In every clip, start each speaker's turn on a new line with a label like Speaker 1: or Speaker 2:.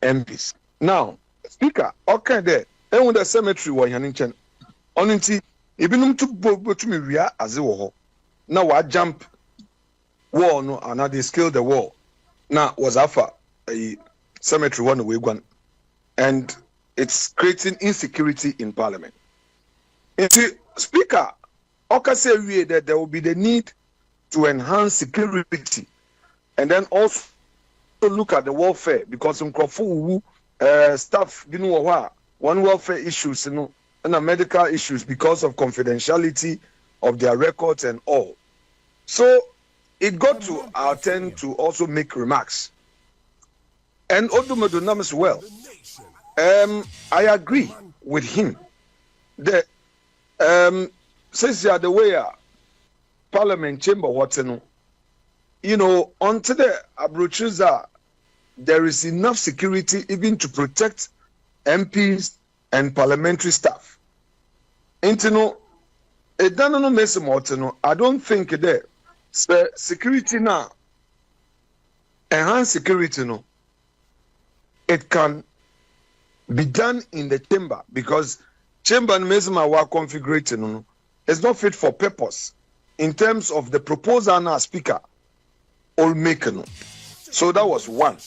Speaker 1: MPs. Now, Speaker, okay there. And with the cemetery was Yaninchen. Only Ibinum to me ria as it were. Now I jump wall no and now they scale the wall. Now was Alpha a cemetery one away one. And it's creating insecurity in Parliament. And see, Speaker, okay say that there will be the need to enhance security and then also look at the welfare because some staff one welfare issues, and the medical issues because of confidentiality of their records and all. So it got to our turn to also make remarks. And Odumadunam as well. I agree with him that since you are the way Parliament chamber until the Abruchuza, there is enough security even to protect MPs and parliamentary staff. I don't think there security now, enhanced security no, it can be done in the chamber because chamber and mesma configuration is not fit for purpose in terms of the proposal now speaker or making. So that was one.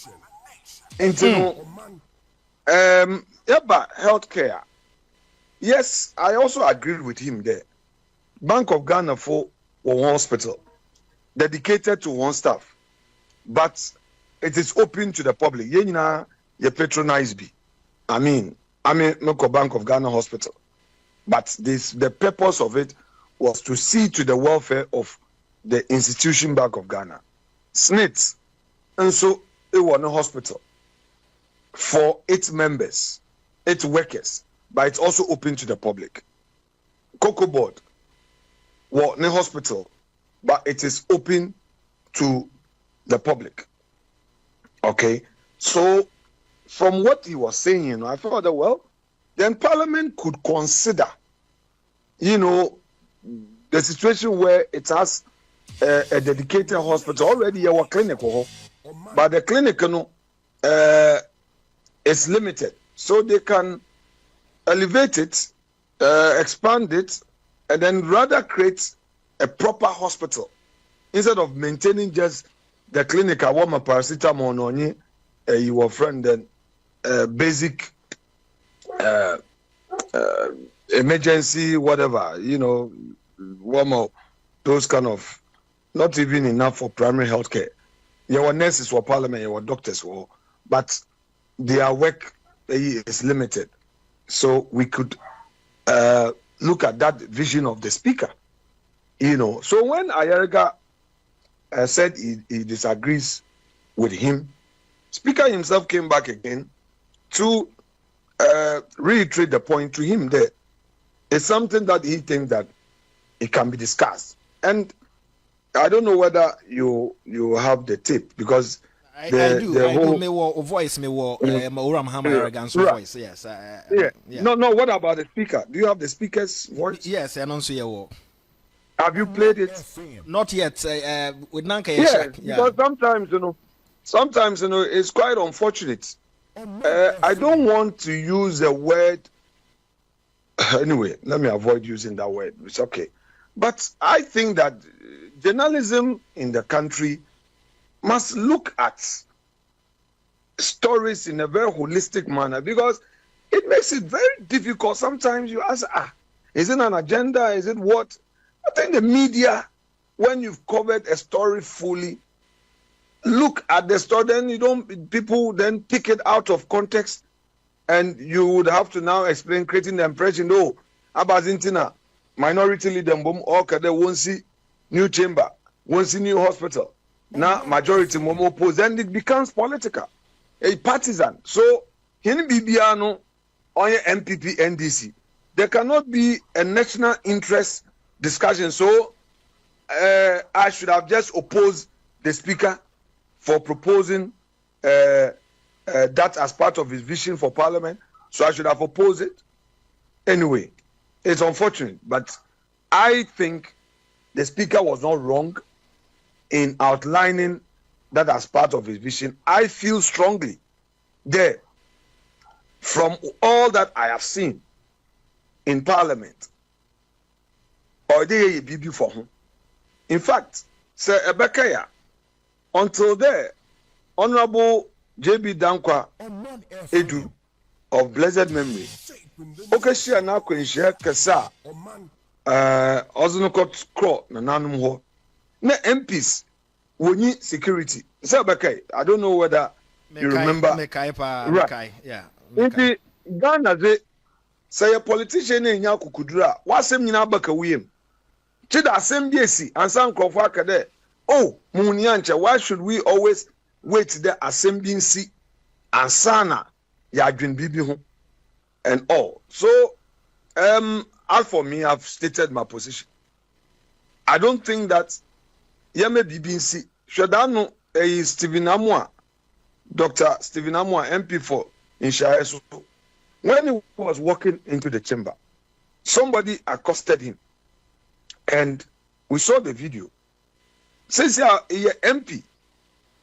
Speaker 1: Healthcare. Yes, I also agreed with him there. Bank of Ghana for one hospital dedicated to one staff, but it is open to the public. You patronize be. I mean, Bank of Ghana hospital, but the purpose of it was to see to the welfare of the institution Bank of Ghana, SNITs, and so it was a hospital for its members, its workers, but it's also open to the public. Cocoa Board was a hospital, but it is open to the public. Okay, so from what he was saying, I thought that then Parliament could consider, the situation where it has a dedicated hospital already. Our clinic, but the clinic, is limited, so they can elevate it, expand it, and then rather create a proper hospital instead of maintaining just the clinic. I want my paracetamol on your friend then basic emergency whatever one more those kind of not even enough for primary health care. Your nurses for Parliament, your doctors for, but their work is limited. So we could look at that vision of the speaker. So when Ayerga said he disagrees with him, Speaker himself came back again to reiterate the point to him that it's something that he thinks that it can be discussed. And I don't know whether you have the tape because
Speaker 2: I do. Me voice Oram Hammer voice. Yes.
Speaker 1: No. What about the speaker? Do you have the speaker's voice?
Speaker 2: Yes, I don't see a
Speaker 1: Have you played it?
Speaker 2: Not yet. With Nanka.
Speaker 1: Yeah. Because sometimes it's quite unfortunate. I don't want to use the word. Anyway, let me avoid using that word. It's okay. But I think that journalism in the country must look at stories in a very holistic manner because it makes it very difficult. Sometimes you ask, is it an agenda? Is it what? I think the media, when you've covered a story fully, look at the story, then people then pick it out of context and you would have to now explain, creating the impression, Abazintina, minority leader, they won't see new chamber, won't see new hospital. Now majority momo oppose, then it becomes political, a partisan. So in Bibiano on MPP NDC, there cannot be a national interest discussion. So I should have just opposed the speaker for proposing that as part of his vision for Parliament. So I should have opposed it. Anyway, it's unfortunate, but I think the speaker was not wrong in outlining that as part of his vision. I feel strongly there, from all that I have seen in Parliament, or they be for him. In fact, Sir Ebekaya, until there, Honorable J.B. Dankwa Edu of blessed memory, okay, she and now can share Kasa, Ozunokot Crow, Nananum Ho, ne MPs, we need security. Sir Ebekaya, I don't know whether you remember.
Speaker 2: Right. Yeah.
Speaker 1: If Ghana, say a politician in Yakukudra, what's him in Abakawim? Chida Assembly and San Krofaka. Oh, Muniancha, why should we always wait the assembly and Sana Yadwin Bibi and all? So, as for me, I've stated my position. I don't think that Yeme BBC should I know Stephen Amwa, Dr. Stephen Amwa, MP for Inshaesu. When he was walking into the chamber, somebody accosted him, and we saw the video. Since you are MP,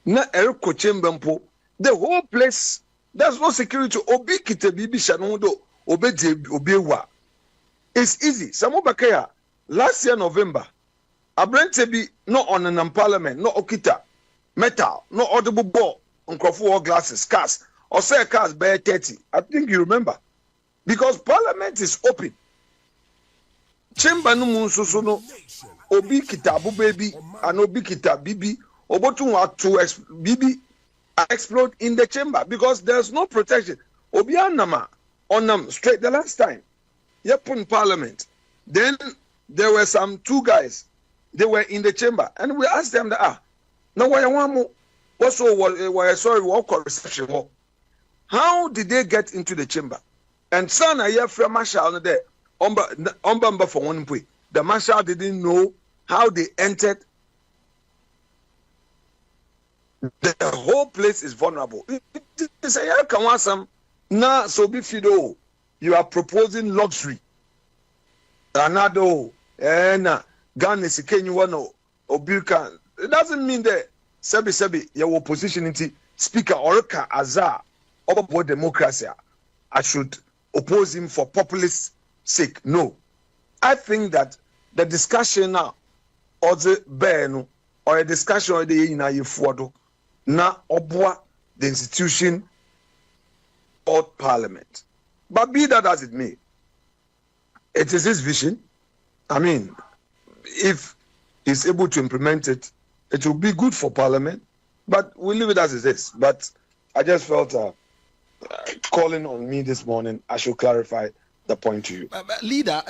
Speaker 1: na Eriko Chamber, the whole place, there's no security. Obi kite bibi shanodo, obewa. It's easy. Samobakaya, last year November, Abrentebi no on an parliament, no okita, metal, no audible ball, on Crawford glasses, cars. Or say cars by 30. I think you remember. Because Parliament is open. Chamber no munsusuno. Obi kitabu baby and obi kita bibi. Obotu want to bibi explode in the chamber because there's no protection. Obi anama on them straight the last time. Yep, in Parliament. Then there were some two guys. They were in the chamber and we asked them that now why you want more? Also, why sorry, what reception? How did they get into the chamber? And son, I hear from Marshall there. Umba for one point. The Marshall didn't know how they entered. The whole place is vulnerable. They say, "Yeah, come on, some now so be fido. You are proposing luxury. Another and gun is can you want or Bilkan. It doesn't mean that sebi your opposition speaker or azar. About democracy, I should oppose him for populist sake. No. I think that the discussion now, or the ban, or a discussion or the na obwa the institution or Parliament. But be that as it may, it is his vision. I mean, if he's able to implement it, it will be good for Parliament. But we'll leave it as it is. But I just felt calling on me this morning, I should clarify the point to you.
Speaker 2: Leader,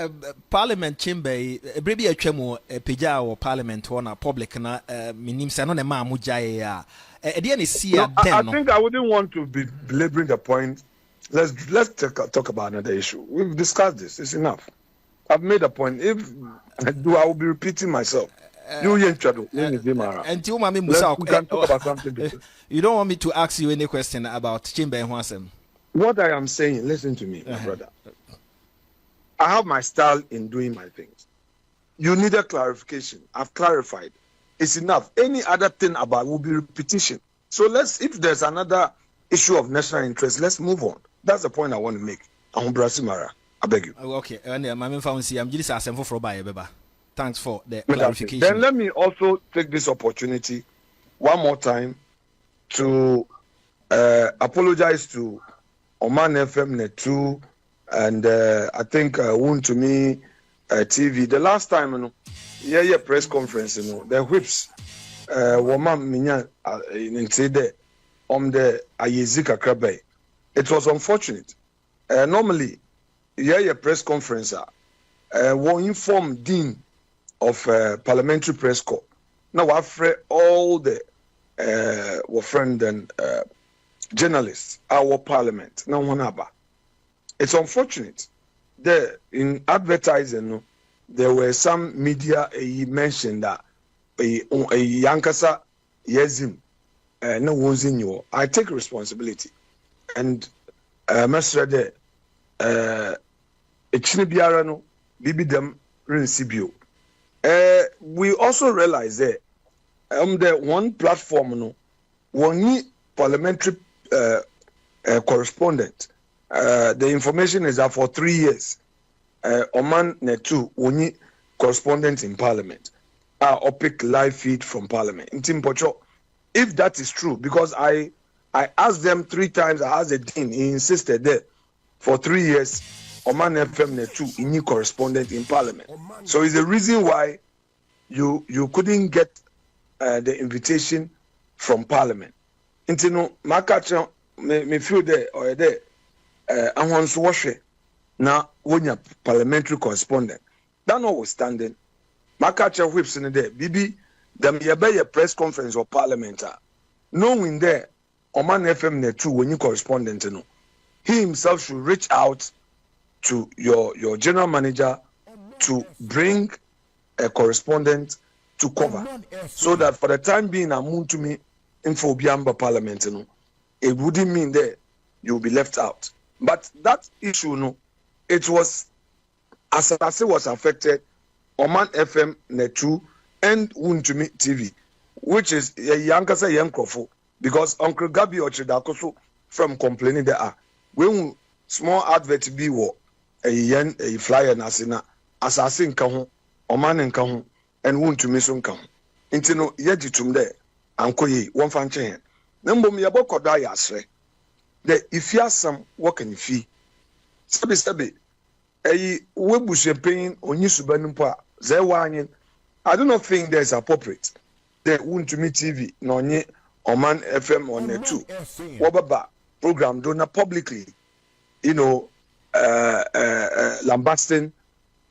Speaker 2: Parliament chamber, maybe a chemo, a pija or Parliament on a public na minim sanon ma mujaya.
Speaker 1: I think I wouldn't want to be belaboring the point. Let's talk about another issue. We've discussed this. It's enough. I've made a point. If I do, I will be repeating myself. You can talk about something different.
Speaker 2: You don't want me to ask you any question about Chimba and Hwasem?
Speaker 1: What I am saying, listen to me, my brother. I have my style in doing my things. You need a clarification. I've clarified. It's enough. Any other thing about will be repetition. So if there's another issue of national interest, let's move on. That's the point I want to make. I'm Brasimara. I beg you.
Speaker 2: Okay. I'm just asking for Beba. Thanks for the clarification.
Speaker 1: Then let me also take this opportunity one more time to apologize to Oman FM Net 2 and I think Woon to Me TV. The last time, press conference, the whips Woman Minya in Tede the Ayezika Krabe. It was unfortunate. Normally, press conference will inform Dean of Parliamentary Press Corps. Now I've read all the friend and journalists, our Parliament. Now one it's unfortunate. There in advertising, there were some media mentioned that a Yankasa Yezim no one's in you. I take responsibility. And Master there Echinibiarano Bibi them Rinsibio. We also realize that the one platform one parliamentary correspondent. The information is that for 3 years, Oman Netu Wuni correspondent in Parliament. Pick live feed from Parliament. If that is true, because I asked them 3 times, I asked the dean, he insisted that for 3 years, Oman FM Netu Wuni correspondent in Parliament. So it's the reason why you couldn't get the invitation from Parliament. Intino makacha me feel there or there ahonso wohwe na wonya parliamentary correspondent. That notwithstanding, makacha whips in there bibi them yebe press conference or parliament knowing there Oman FM Netu when you correspondent no, he himself should reach out to your general manager to bring a correspondent to cover, so that for the time being amun to me info biamba parliament no, it wouldn't mean that you'll be left out. But that issue no, it was Asase was affected, Oman FM Netu and Wuntumi TV, which is a Yankasa Yankrofo, because Uncle Gabi Ochedakoso from complaining there when small advert be war a flyer nasina Assassin Kahu, Oman and Kahu, and Wuntumi Sun Kahu. Intino Yajitum there, Uncle Ye, one fan chain. Number me about Kodaya say that if you have some working fee, Sabi, a webu champagne on you subanumpa, Zewanyan. I do not think that is appropriate. They want to meet TV, no nye Oman FM on the 2. Wababa program done publicly, lambasting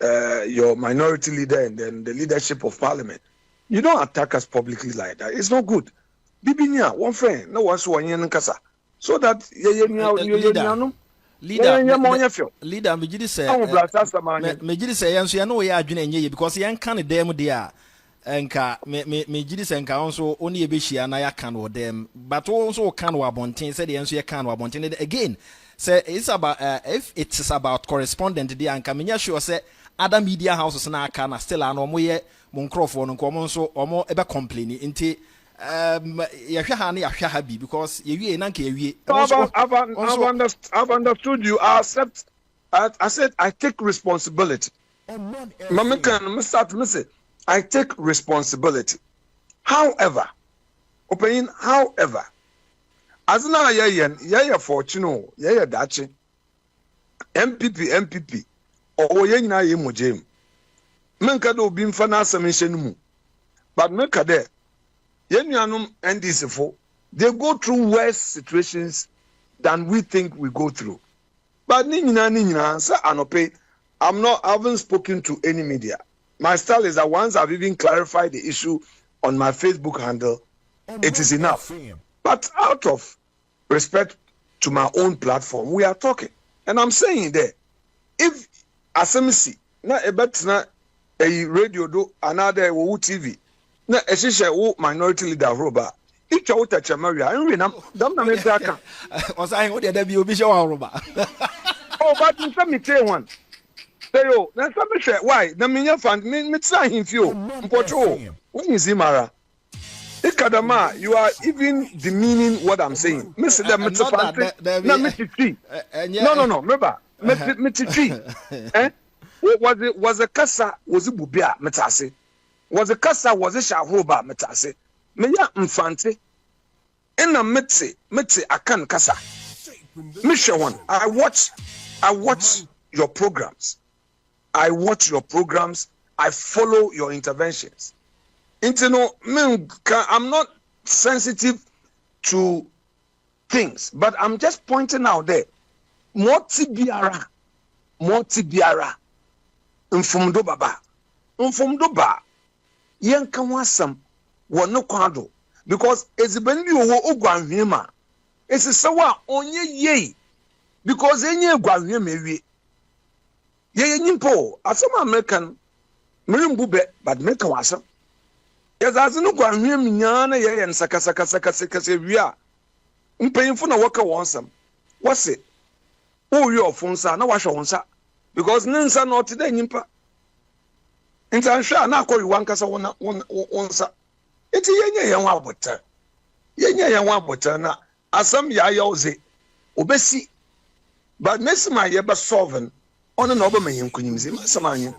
Speaker 1: your minority leader and then the leadership of parliament. You don't attack us publicly like that. It's not good. Bibinia, one friend, no one so one kasa. So that
Speaker 2: leader me say yanso ya no ya adwene enye because yan kan dem dia enka me gidi say enka onso oni e behia na ya kan wo dem but onso kan wo abonten say yanso ya kan wo abonten again say it's about if it's about correspondent dia enka me sure say other media houses na aka na still an omo ye mo nkrofo no nko onso omo e be complain nti yahwe ha na yahwe ha bi because yewie na nka yewie.
Speaker 1: I've understood you. I accept. I said I take responsibility. Mama can start missing. I take responsibility. However, as na yaya fortune, yaya dachi, MPP, or yena ye mojem. Menka do bim fana asamishen but menka there. Yenuanum NDC4, they go through worse situations than we think we go through. But I haven't spoken to any media. My style is that once I've even clarified the issue on my Facebook handle, it is enough. But out of respect to my own platform, we are talking. And I'm saying there, if Asemisi, na ebetna a radio do another TV, na eshisha wo minority leader roba each out at Chamaria and na me braka
Speaker 2: o say wo de bi obi she wa roba
Speaker 1: oh but you me say one say yo na some say why na me fan me try him fio mpocho when you see mara ikadama you are even demeaning what I'm saying me say them na me titi no remember me titi was a kasa was bubia metase was a kasa was a shahoba metase me ya mfante ina mete akan kasa mission one I watch your programs I follow your interventions I'm not sensitive to things but I'm just pointing out there more tibiara mfumdo ba yen kan wasam wono kwado because ezibani wo ogwanhwema esisewa onye ye because enye ogwanhwema ewie ye nyimpo asama American mrimbube but make wasam yezazi no gwanhwema nyana ye nsakasakasakasa ewia mpanyimfo na waka wonsam wose owie ofunsa na wahwe wonsa because ninsa no today nyimpa Intansha na akọ yiwa nkasa wonsa eti yenye yan wa abota na asam ya yoze obesi but messi ma ye be solving ono na oba mayin kunyimzi messi ma anye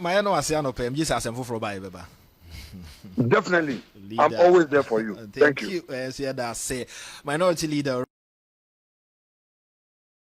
Speaker 2: my no ase anopem just asem foforo ba beba.
Speaker 1: Definitely. Leader. I'm always there for you.
Speaker 2: Thank you. Yes, yeah, that's it. Minority leader